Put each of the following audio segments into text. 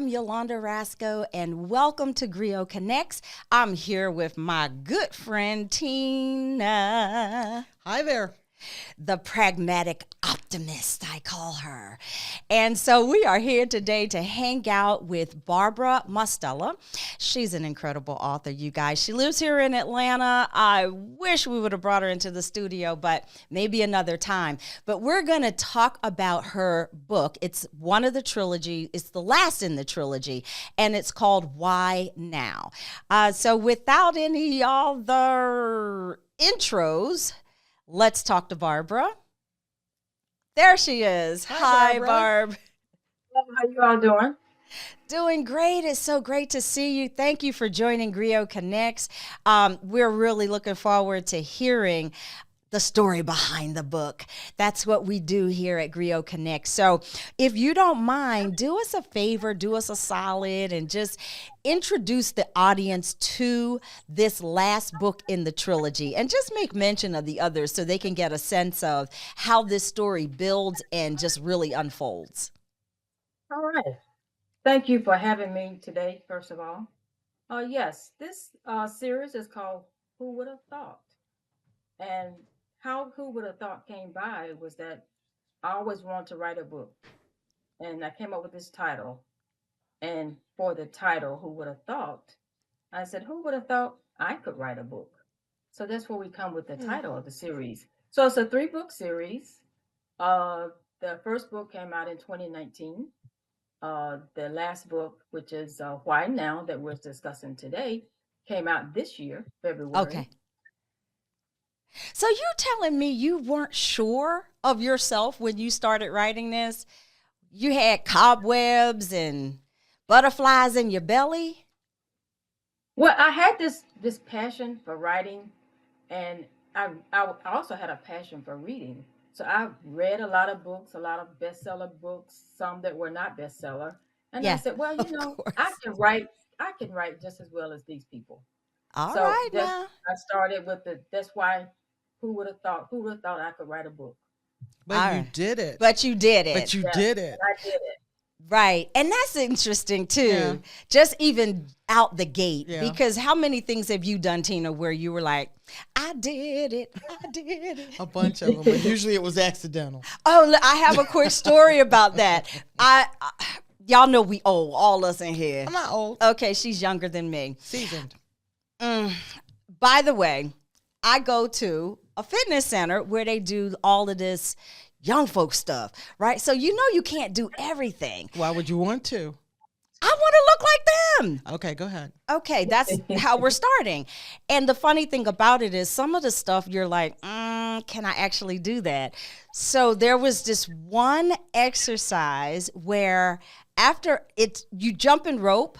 I'm Yolanda Rasco, and welcome to Griot Connects. I'm here with my good friend Tina. Hi there. The pragmatic optimist, I call her. And so we are here today to hang out with Barbara Mostella. She's an incredible author, you guys. She lives here in Atlanta. I wish we would have brought her into the studio, but maybe another time. But we're going to talk about her book. It's one of the trilogy. It's the last in the trilogy, and it's called Why Now? So without any other intros, let's talk to Barbara. There she is. Hi, Barb. How you all doing? Doing great. It's so great to see you. Thank you for joining Griot Connects. We're really looking forward to hearing the story behind the book. That's what we do here at Griot Connect. So if you don't mind, do us a favor, do us a solid, and just introduce the audience to this last book in the trilogy, and just make mention of the others so they can get a sense of how this story builds and just really unfolds. All right. Thank you for having me today, first of all. Yes, this series is called Who Would Have Thought? And how Who Would Have Thought came by was that I always wanted to write a book. And I came up with this title. And for the title, Who Would Have Thought? I said, who would have thought I could write a book? So that's where we come with the title of the series. So it's a 3-book series. The first book came out in 2019. The last book, which is Why Now, that we're discussing today, came out this year, February. Okay. So you're telling me you weren't sure of yourself when you started writing this? You had cobwebs and butterflies in your belly? Well, I had this passion for writing, and I also had a passion for reading. So I read a lot of books, a lot of bestseller books, some that were not bestseller. And I Yeah, said, well, of I course. can write just as well as these people. All So right now. I started with that's why who would have thought I could write a book? But All you right. did it. But you did But it. you Yes, did and it. I did it. Right. And that's interesting too. Yeah. Just even out the gate. Yeah. Because how many things have you done, Tina, where you were like, I did it. I did it. A bunch of them. But usually it was accidental. Oh, I have a quick story about that. Y'all know we old, all us in here. I'm not old. Okay, she's younger than me. Seasoned. By the way, I go to a fitness center where they do all of this young folk stuff, right? So you know you can't do everything. Why would you want to? I want to look like them. Okay, go ahead. Okay, that's how we're starting. And the funny thing about it is some of the stuff you're like, can I actually do that? So there was this one exercise where after you jump in rope,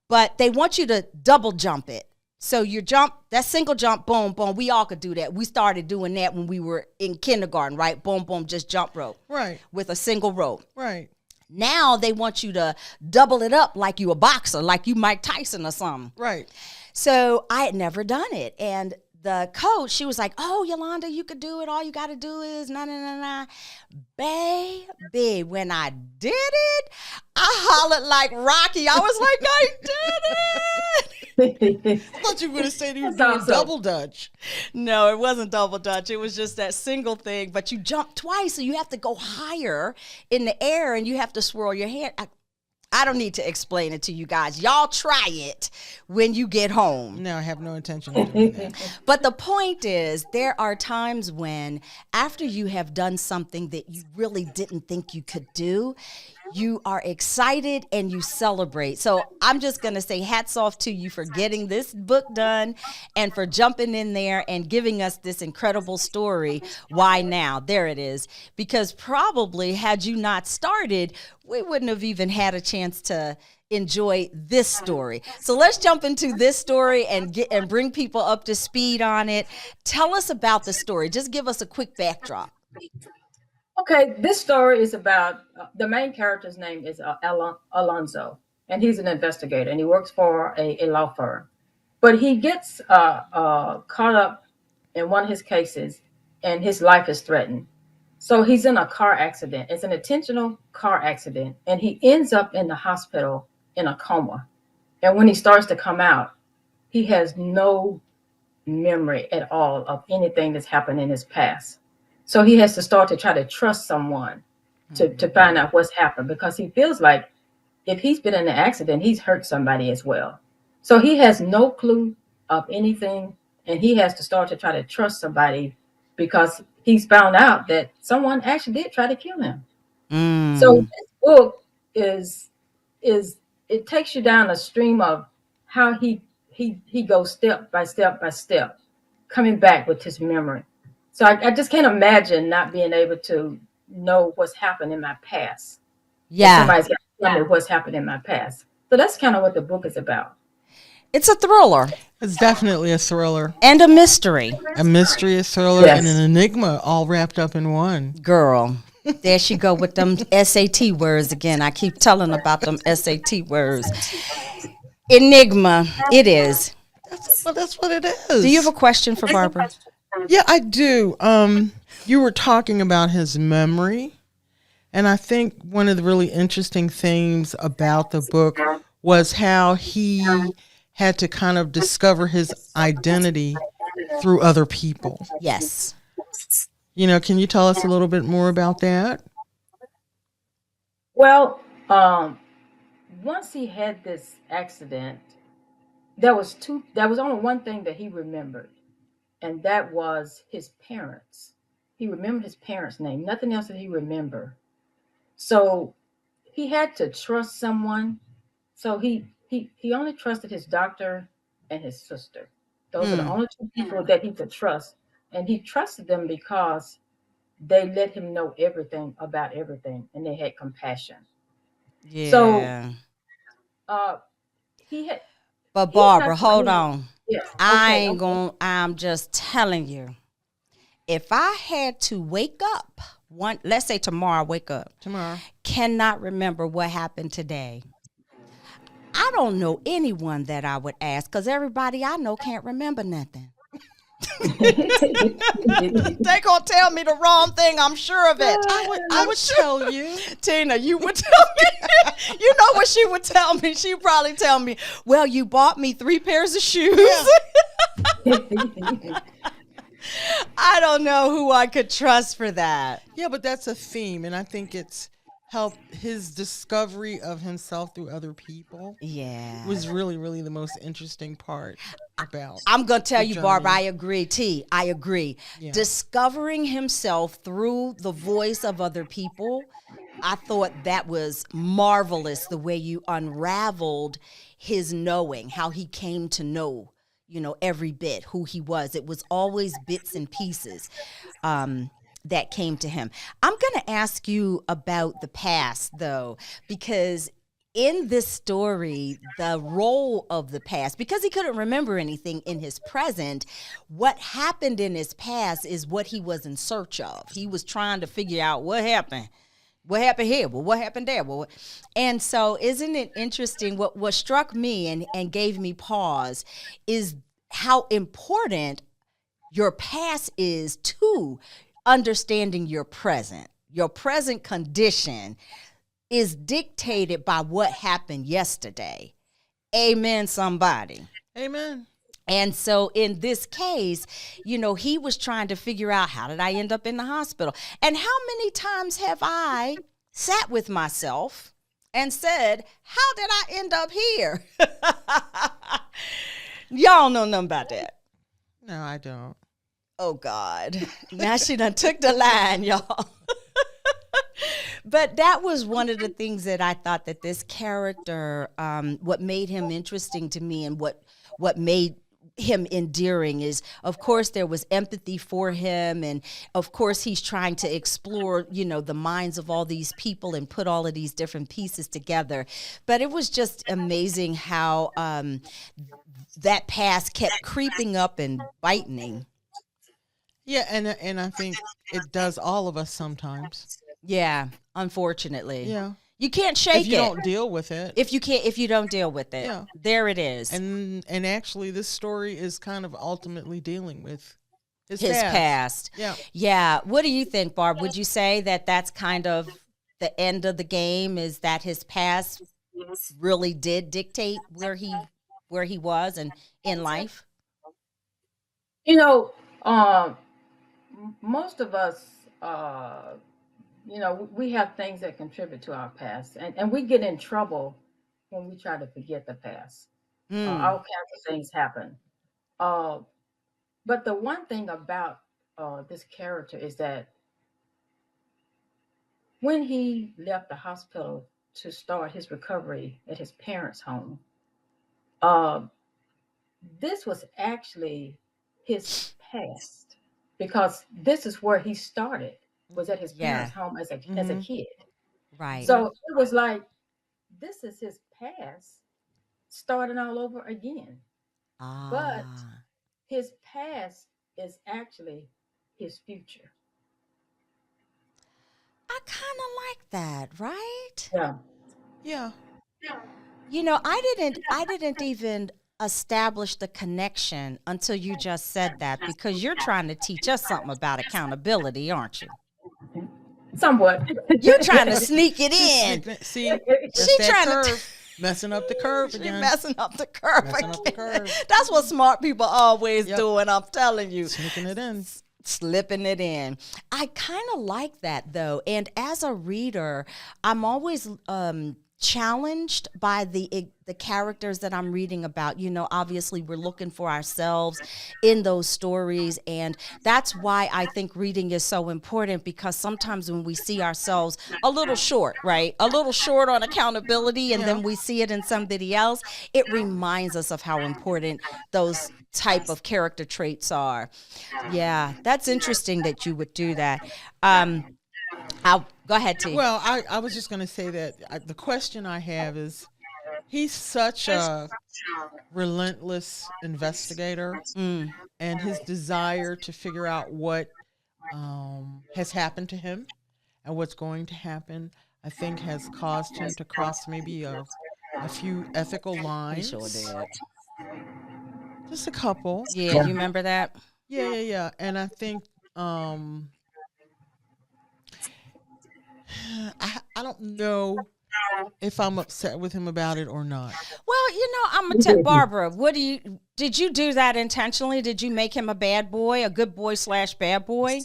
but they want you to double jump it. So you jump, that single jump, boom, boom. We all could do that. We started doing that when we were in kindergarten, right? Boom, boom, just jump rope. Right. With a single rope. Right. Now they want you to double it up like you a boxer, like you Mike Tyson or something. Right. So I had never done it. And the coach, she was like, oh, Yolanda, you could do it. All you got to do is na. Baby, when I did it, I hollered like Rocky. I was like, I did it. I thought you were going to say you were doing double dutch. No, it wasn't double dutch. It was just that single thing. But you jump twice, so you have to go higher in the air, and you have to swirl your hand. I don't need to explain it to you guys. Y'all try it when you get home. No, I have no intention of doing that. But the point is, there are times when after you have done something that you really didn't think you could do, you are excited and you celebrate. So I'm just going to say hats off to you for getting this book done and for jumping in there and giving us this incredible story. Why now? There it is. Because probably had you not started, we wouldn't have even had a chance to enjoy this story. So let's jump into this story and bring people up to speed on it. Tell us about the story. Just give us a quick backdrop. Okay, this story is about the main character's name is Alonzo, and he's an investigator, and he works for a law firm. But he gets caught up in one of his cases, and his life is threatened. So he's in a car accident. It's an intentional car accident, and he ends up in the hospital in a coma. And when he starts to come out, he has no memory at all of anything that's happened in his past. So he has to start to try to trust someone to find out what's happened, because he feels like if he's been in an accident, he's hurt somebody as well. So he has no clue of anything, and he has to start to try to trust somebody because he's found out that someone actually did try to kill him. So Mm. this book is it takes you down a stream of how he goes step by step by step, coming back with his memory. So I just can't imagine not being able to know what's happened in my past. And Yeah. somebody's got to tell me what's happened in my past. So that's kind of what the book is about. It's a thriller It's definitely a thriller, and a mystery. a mystery, a thriller, and an Yes. enigma all wrapped up in one. Girl, there she go with them SAT words again. I keep telling about them SAT words. Enigma, it is. That's what it is. Do you have a question for Barbara? Yeah, I do. You were talking about his memory, and I think one of the really interesting things about the book was how he had to kind of discover his identity through other people. Yes. Can you tell us a little bit more about that? Well, once he had this accident, there was only one thing that he remembered, and that was his parents. He remembered his parents' name, nothing else that he remembered. So he had to trust someone. So he only trusted his doctor and his sister. Those are the Mm. only two people that he could trust. And he trusted them because they let him know everything about everything, and they had compassion. So Yeah. uh he had But he's not Barbara, the hold only. on. Yes. I Okay, ain't okay. going, I'm just telling you. If I had to wake up, let's say tomorrow I wake up, Tomorrow. cannot remember what happened today. I don't know anyone that I would ask because everybody I know can't remember nothing. They gonna tell me the wrong thing. I'm sure of it. I would tell you. Tina, you would tell me. You know what she would tell me? She'd probably tell me, "Well, you bought me 3 pairs of shoes." I don't know who I could trust for that. Yeah, but that's a theme, and I think it's helped his discovery of himself through other people Yeah. was really, really the most interesting part about I'm going to tell the you, Barbara, I journey. agree. I agree. Yeah. Discovering himself through the voice of other people, I thought that was marvelous the way you unraveled his knowing, how he came to know, every bit who he was. It was always bits and pieces that came to him. I'm going to ask you about the past, though, because in this story, the role of the past, because he couldn't remember anything in his present, what happened in his past is what he was in search of. He was trying to figure out what happened. What happened here? Well, what happened there? And so isn't it interesting? What struck me and gave me pause is how important your past is to understanding your present. Your present condition is dictated by what happened yesterday. Amen, somebody. Amen. And so in this case, he was trying to figure out, how did I end up in the hospital? And how many times have I sat with myself and said, how did I end up here? Y'all know nothing about that. No, I don't. Oh, God. Now she done took the line, y'all. But that was one of the things that I thought that this character, what made him interesting to me and what made him endearing is, of course, there was empathy for him. And of course, he's trying to explore, the minds of all these people and put all of these different pieces together. But it was just amazing how that past kept creeping up and biting. Yeah, and I think it does all of us sometimes. Yeah, unfortunately. Yeah. You can't shake If you it. don't deal with it. If you don't deal with it. Yeah. There it is. And actually this story is kind of ultimately dealing with his past. Yeah. Yeah. What do you think, Barb? Would you say that that's kind of the end of the game? Is that his past really did dictate where he was and in life? You know, most of us, uh, we have things that contribute to our past, and we get in trouble when we try to forget the past. All Mm. kinds of things happen. Uh, but the one thing about this character is that when he left the hospital to start his recovery at his parents' home, uh, this was actually his past because this is where he started, was at his Yeah. parents' home as a Mm-hmm. kid. Right. So it was like this is his past starting all over again. But Ah. his past is actually his future. I kind of like that, right? Yeah. Yeah. I didn't even establish the connection until you just said that because you're trying to teach us something about accountability, aren't you? Somewhat. You're trying to sneak it She's in. sneaking it. See, She that's that trying to curve. Messing up the curve she again. messing up the curve Messing up the again. curve. That's what smart people always Yep. doing. I'm telling you. Sneaking it in. Slipping it in. I kind of like that though. And as a reader, I'm always challenged by the characters that I'm reading about. Obviously we're looking for ourselves in those stories, and that's why I think reading is so important, because sometimes when we see ourselves a little short, right? A little short on accountability, and Yeah. then we see it in somebody else, it reminds us of how important those type of character traits are. Yeah, that's interesting that you would do that. I'll go ahead, T. Well, I was just going to say that the question I have is he's such a relentless investigator, Mm, and his desire to figure out what has happened to him and what's going to happen, I think, has caused him to cross maybe a few ethical he sure lines. did. Just a couple. Yeah, you remember that? Yeah. And I think I don't know if I'm upset with him about it or not. Well, I'm gonna tell Barbara. Did you do that intentionally? Did you make him a bad boy, a good boy slash bad boy?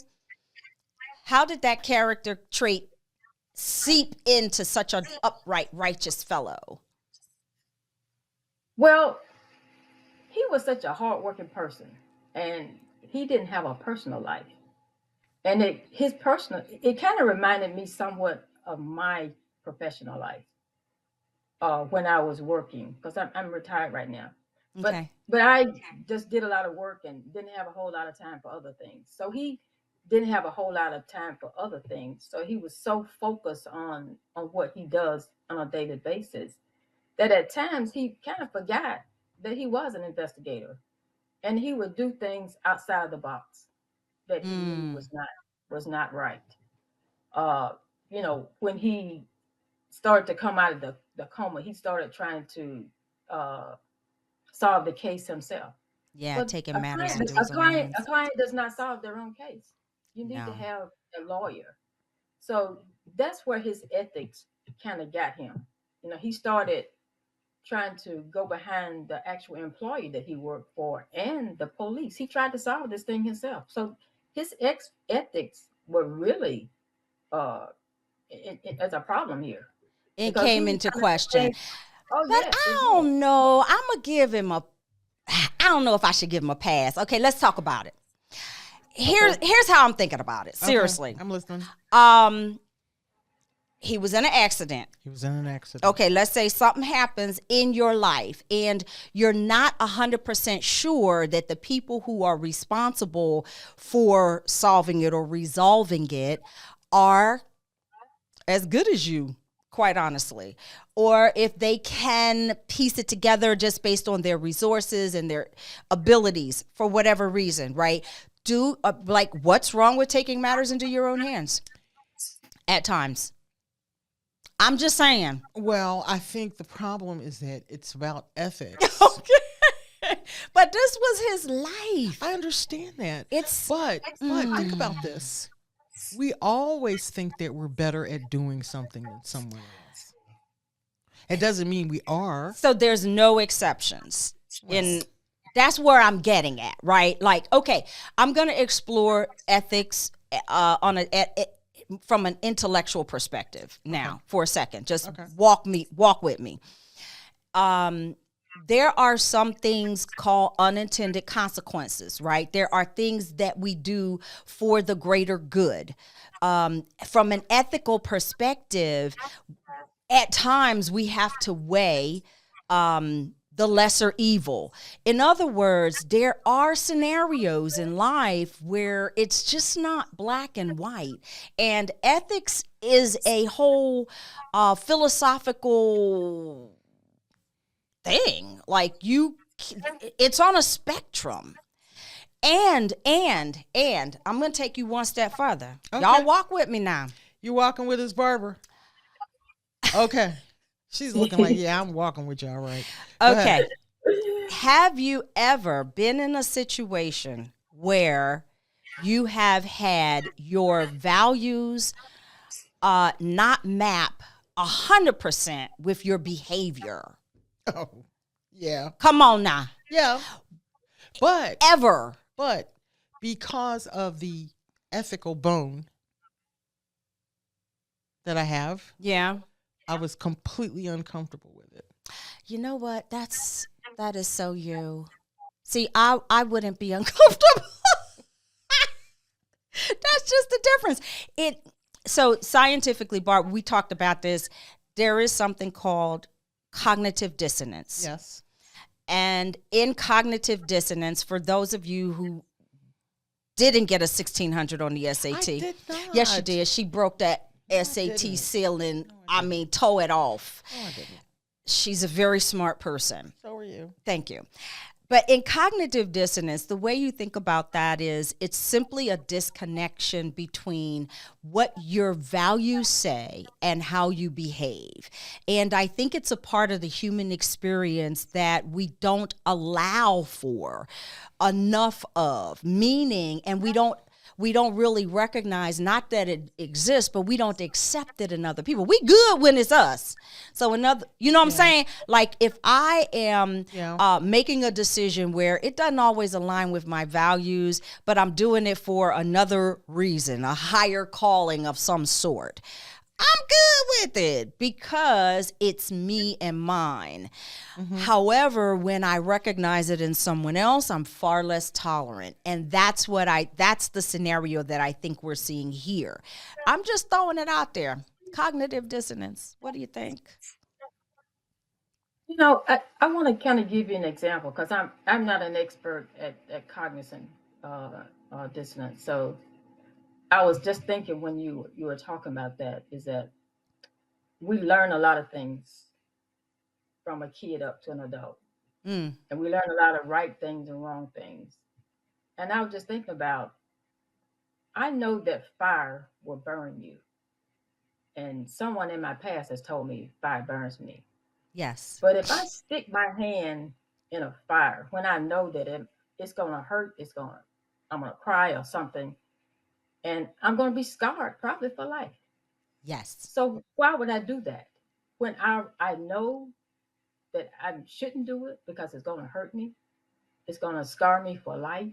How did that character trait seep into such an upright, righteous fellow? Well, he was such a hardworking person, and he didn't have a personal life. And it kind of reminded me somewhat of my professional life when I was working, because I'm retired right now. But Okay. but I just did a lot of work and didn't have a whole lot of time for other things. So he didn't have a whole lot of time for other things. So he was so focused on what he does on a daily basis that at times he kind of forgot that he was an investigator, and he would do things outside the box that he knew Mm, was not right. Uh, when he started to come out of the coma, he started trying to uh, solve the case himself. yeah, But taking a matters client, into a his own client, a hands. client does not solve their own case. You need to No. have a lawyer. So that's where his ethics kind of got him. He started trying to go behind the actual employee that he worked for and the police. He tried to solve this thing himself. So his ethics were really uh, as a problem here It because came he into kind of question. think, oh But yes, it I did. don't know. I'm gonna give him a. I don't know if I should give him a pass. Okay, let's talk about it. Here's Okay. here's how I'm thinking about it. Okay, Seriously. I'm listening. Um, he was in an accident. He was in an accident. Okay, let's say something happens in your life and you're not 100% sure that the people who are responsible for solving it or resolving it are as good as you, quite honestly, or if they can piece it together just based on their resources and their abilities for whatever reason, right? What's wrong with taking matters into your own hands at times? I'm just saying. Well, I think the problem is that it's about ethics. Okay. But this was his life. I understand that. It's But think about this. We always think that we're better at doing something than someone else. It doesn't mean we are. so there's no exceptions. That's where I'm getting at, right? Like, okay, I'm going to explore ethics from an intellectual perspective now for a second. Just walk with me. There are some things called unintended consequences, right? There are things that we do for the greater good. From an ethical perspective, at times we have to weigh the lesser evil. In other words, there are scenarios in life where it's just not black and white. And ethics is a whole philosophical thing. Like it's on a spectrum. And I'm going to take you one step further. Okay. Y'all walk with me now. You walking with us, Barbara? Okay. She's looking like, yeah, I'm walking with you. All right. Okay. Have you ever been in a situation where you have had your values not map 100% with your behavior? Oh, yeah. Come on now. Yeah. But because of the ethical bone that I have, yeah, I was completely uncomfortable with it. You know what? That is so you. See, I wouldn't be uncomfortable. That's just the difference. So scientifically, Barb, we talked about this. There is something called cognitive dissonance. Yes. And in cognitive dissonance, for those of you who didn't get a 1600 on the SAT. I did not. Yes, you did. She broke that SAT ceiling. Toe it off. No, I didn't. She's a very smart person. So are you. Thank you. But in cognitive dissonance, the way you think about that is it's simply a disconnection between what your values say and how you behave. And I think it's a part of the human experience that we don't allow for enough of, meaning, and we don't really recognize, not that it exists, but we don't accept it in other people. We good when it's us. So another, you know what I'm saying? Like if I am making a decision where it doesn't always align with my values, but I'm doing it for another reason, a higher calling of some sort, I'm good with it because it's me and mine. Mm-hmm. However, when I recognize it in someone else, I'm far less tolerant. And that's the scenario that I think we're seeing here. I'm just throwing it out there. Cognitive dissonance. What do you think? You know, I want to kind of give you an example because I'm not an expert at cognizant dissonance. So I was just thinking when you were talking about that is that we learn a lot of things from a kid up to an adult. And we learn a lot of right things and wrong things. And I was just thinking about, I know that fire will burn you. And someone in my past has told me fire burns me. Yes. But if I stick my hand in a fire, when I know that it's going to hurt, I'm going to cry or something. And I'm going to be scarred probably for life. Yes. So why would I do that? When I know that I shouldn't do it because it's going to hurt me. It's going to scar me for life.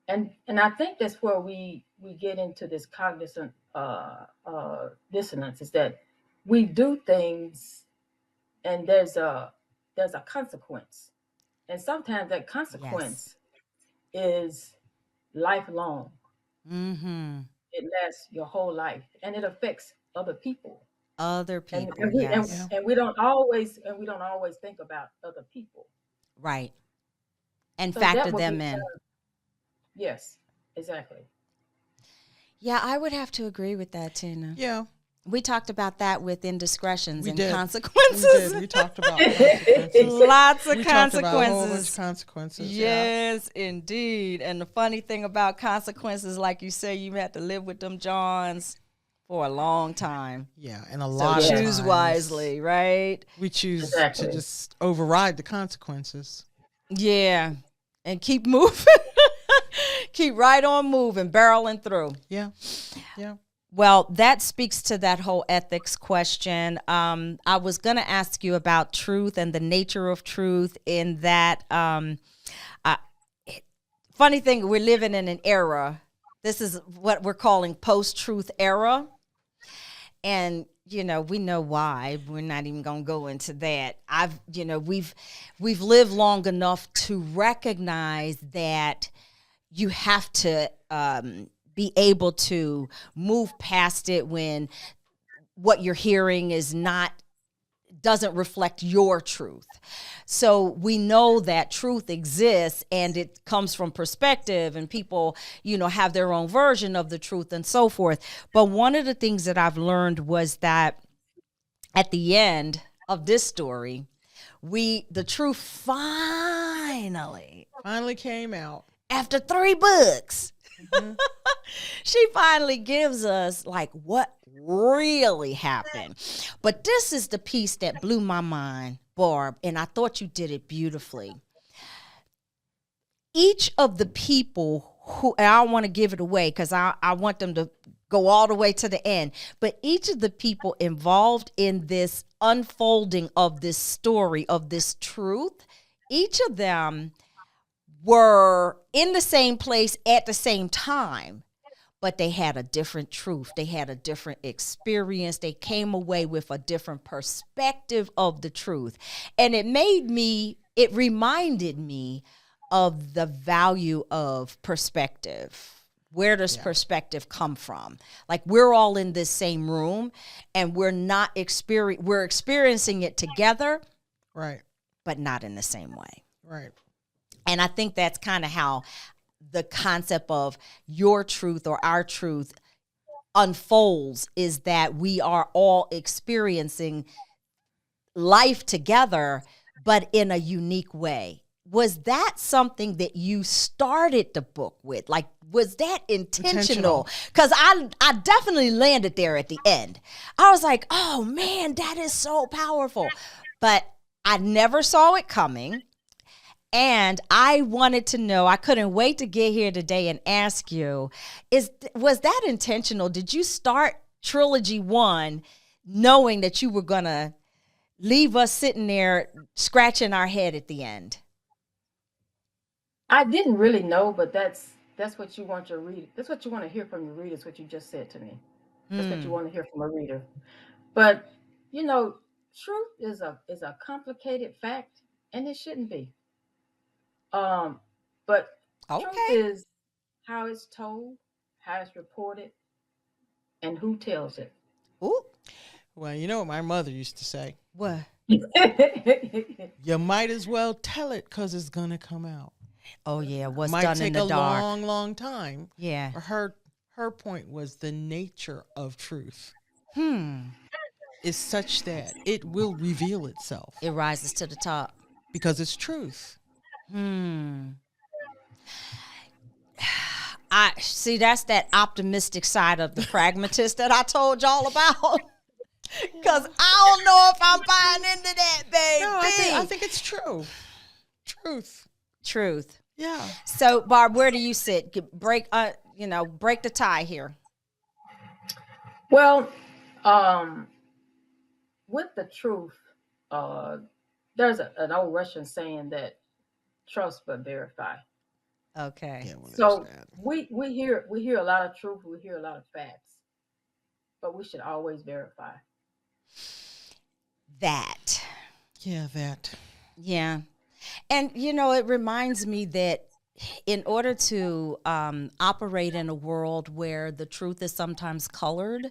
And I think that's where we get into this cognizant dissonance is that we do things and there's a consequence. And sometimes that consequence is lifelong. Mm-hmm. It lasts your whole life and it affects other people. And we don't always think about other people. Right. And So factor them in. Yes, exactly. Yeah, I would have to agree with that, Tina. Yeah. We talked about that with indiscretions and did. consequences. We talked about consequences. Lots of we consequences. Talked about a whole bunch of consequences. Yes, indeed. And the funny thing about consequences, like you say, you had to live with them Johns for a long time. Yeah, and a lot so of choose times wisely, right? we choose to just override the consequences. Yeah. And keep moving. Keep right on moving, barreling through. Yeah. Yeah. Well, that speaks to that whole ethics question. I was going to ask you about truth and the nature of truth in that uh, funny thing, we're living in an era. This is what we're calling post-truth era. And we know why. We're not even going to go into that. We've lived long enough to recognize that you have to be able to move past it when what you're hearing doesn't reflect your truth. So we know that truth exists and it comes from perspective, and people, have their own version of the truth and so forth. But one of the things that I've learned was that at the end of this story, the truth finally came out after 3 books. Mm-hmm. She finally gives us like what really happened. But this is the piece that blew my mind, Barb, and I thought you did it beautifully. Each of the people who, and I don't want to give it away because I want them to go all the way to the end, but each of the people involved in this unfolding of this story, of this truth, each of them were in the same place at the same time, but they had a different truth. They had a different experience. They came away with a different perspective of the truth. And it reminded me of the value of perspective. Where does perspective come from? Like, we're all in this same room and we're experiencing it together, right, but not in the same way. right. And I think that's kind of how the concept of your truth or our truth unfolds, is that we are all experiencing life together, but in a unique way. Was that something that you started the book with? Like, was that intentional? Because I definitely landed there at the end. I was like, oh man, that is so powerful. But I never saw it coming. And I wanted to know, I couldn't wait to get here today and ask you, was that intentional? Did you start Trilogy 1 knowing that you were going to leave us sitting there scratching our head at the end? I didn't really know, but that's what you want your reader. That's what you want to hear from your readers. What you just said to me. That's what you want to hear from a reader. But truth is a complicated fact, and it shouldn't be. But truth Okay. is how it's told, how it's reported, and who tells it. Ooh. Well, you know what my mother used to say? What? You might as well tell it because it's going to come out. Oh, yeah. What's Might done take in the a dark. long, long time. Yeah. Her point was the nature of truth is such that it will reveal itself It rises to the top. because it's truth. I see, that's that optimistic side of the pragmatist that I told y'all about. Because I don't know if I'm buying into that, baby. No, I think it's true. Truth. Yeah. So, Barb, where do you sit? Break the tie here. Well, with the truth, there's an old Russian saying that trust but verify. Okay. Yeah, well, So there's that. we hear a lot of truth, we hear a lot of facts, but we should always verify. That. Yeah, that. Yeah. And, it reminds me that in order to operate in a world where the truth is sometimes colored,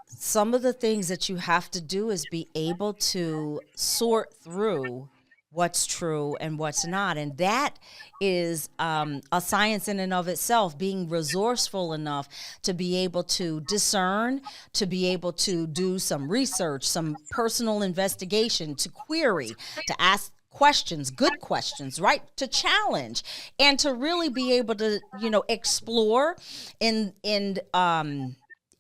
some of the things that you have to do is be able to sort through what's true and what's not. And that is a science in and of itself, being resourceful enough to be able to discern, to be able to do some research, some personal investigation, to query, to ask questions, good questions, right? To challenge and to really be able to, explore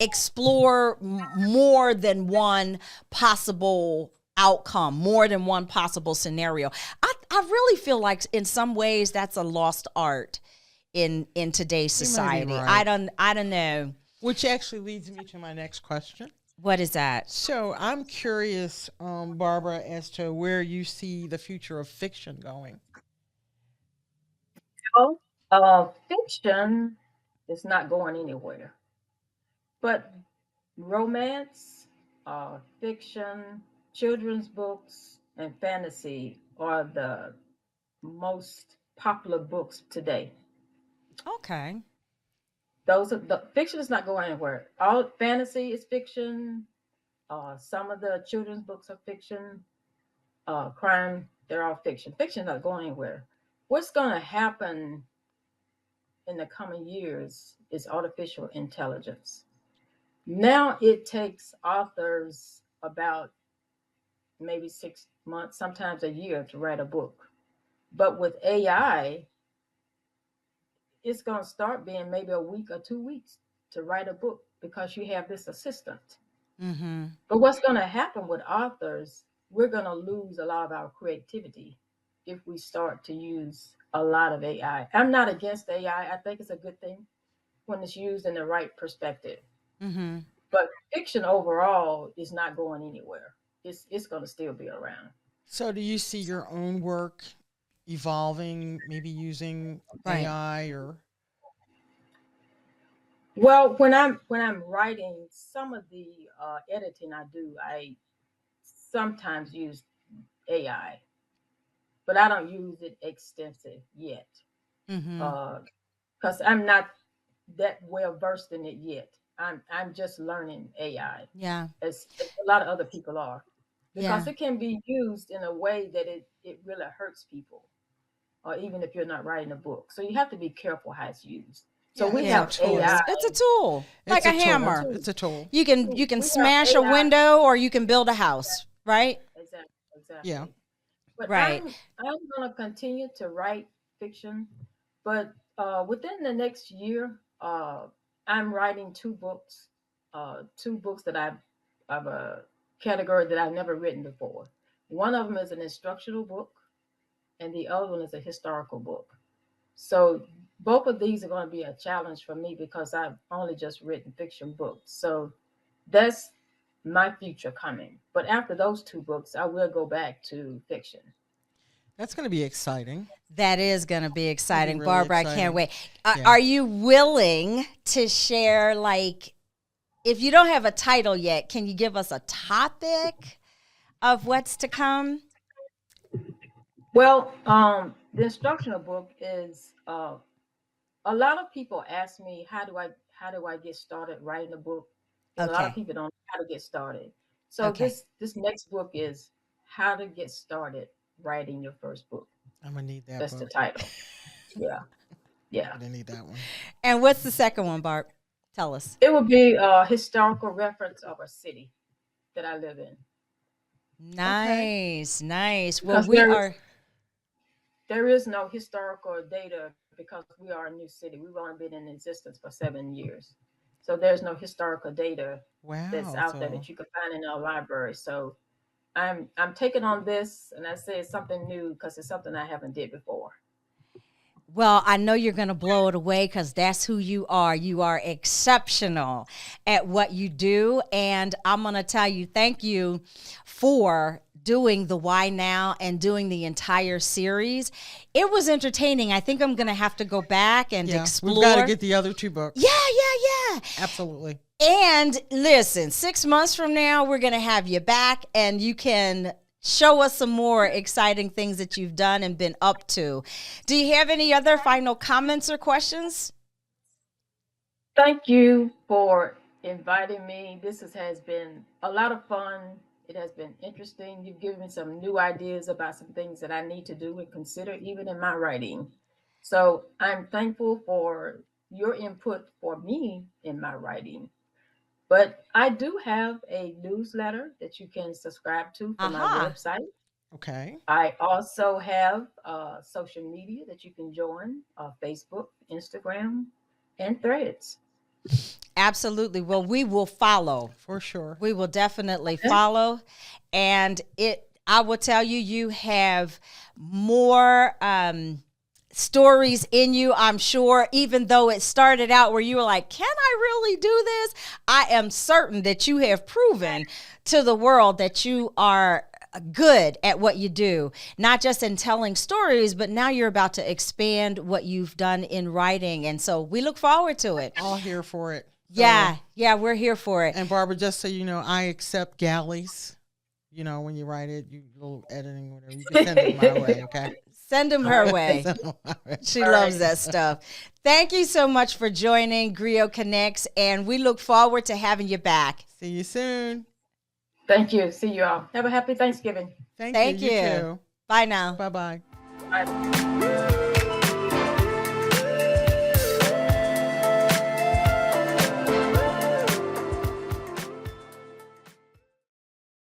explore more than one possible outcome, more than one possible scenario. I really feel like in some ways that's a lost art in today's You might be society. right. I don't know. Which actually leads me to my next question. What is that? So I'm curious, Barbara, as to where you see the future of fiction going. Oh, fiction is not going anywhere, but romance, fiction, children's books, and fantasy are the most popular books today. Okay. Those are the fiction is not going anywhere. All fantasy is fiction. Some of the children's books are fiction. Crime, they're all fiction. Fiction is not going anywhere. What's going to happen in the coming years is artificial intelligence. Now it takes authors about maybe 6 months, sometimes a year to write a book. But with AI, it's going to start being maybe a week or 2 weeks to write a book because you have this assistant. Mm-hmm. But what's going to happen with authors, we're going to lose a lot of our creativity if we start to use a lot of AI. I'm not against AI. I think it's a good thing when it's used in the right perspective. Mm-hmm. But fiction overall is not going anywhere. It's going to still be around. So do you see your own work evolving, maybe using Right. AI or? Well, when I'm writing, some of the editing I do, I sometimes use AI, but I don't use it extensive yet Mm-hmm. because I'm not that well versed in it yet. I'm just learning AI Yeah. as a lot of other people are, because Yeah. it can be used in a way that it really hurts people, or even if you're not writing a book. So you have to be careful how it's used. So Yeah, we it's a have Yeah. AI. tool. It's a tool, like It's a a tool. hammer. Too. It's a tool. You can We have smash a AI. window or you can build a house, right? Exactly, Yeah. exactly. But Right. I'm gonna continue to write fiction, but within the next year, I'm writing two books that I've of a category that I've never written before. One of them is an instructional book, and the other one is a historical book. So both of these are going to be a challenge for me because I've only just written fiction books. So that's my future coming. But after those two books, I will go back to fiction. That's going to be exciting. That is going to be It's going to be exciting, really Barbara. I can't exciting. wait. Yeah. Are you willing to share, like, if you don't have a title yet, can you give us a topic of what's to come? Well, the instructional book is a lot of people ask me how do I get started writing a book, and a lot of Okay. people don't know how to get started. So Okay. this next book is how to get started writing your first book. I'm going to need that That's the book. title. Yeah, I'm yeah. going to need that one. And what's the second one, Barb? Tell us. It will be a historical reference of a city that I live in, Okay. Nice, nice. Well, because we are. there is no historical data because we are a new city. We've only been in existence for 7 years, so there's no historical data that's Wow. out there So that you can find in our library. So I'm taking on this, and I say it's something new because it's something I haven't did before. Well, I know you're going to blow it away because that's who you are. You are exceptional at what you do. And I'm going to tell you, thank you for doing the Why Now and doing the entire series. It was entertaining. I think I'm going to have to go back and yeah, explore. we've got to get the other two books. Yeah, yeah, yeah. Absolutely. And listen, 6 months from now, we're going to have you back and you can show us some more exciting things that you've done and been up to. Do you have any other final comments or questions? Thank you for inviting me. Has been a lot of fun. It has been interesting. You've given me some new ideas about some things that I need to do and consider even in my writing. So I'm thankful for your input for me in my writing. But I do have a newsletter that you can subscribe to from my Aha. website. Okay. I also have social media that you can join, Facebook, Instagram, and Threads. Absolutely. Well, we will follow. For sure. We will definitely Okay. follow. And I will tell you, you have more stories in you, I'm sure, even though it started out where you were like, can I really do this? I am certain that you have proven to the world that you are good at what you do, not just in telling stories, but now you're about to expand what you've done in writing. And so we look forward to it. All here for it. Yeah, we're here for it. And Barbara, just so you know, I accept galleys. You know, when you write it, you little editing, whatever. You can send it my way, okay? Send them her way. She loves that stuff. Thank you so much for joining Griot Connects, and we look forward to having you back. See you soon. Thank you. See you all. Have a happy Thanksgiving. Thank you. You too. Bye now. Bye-bye. Bye.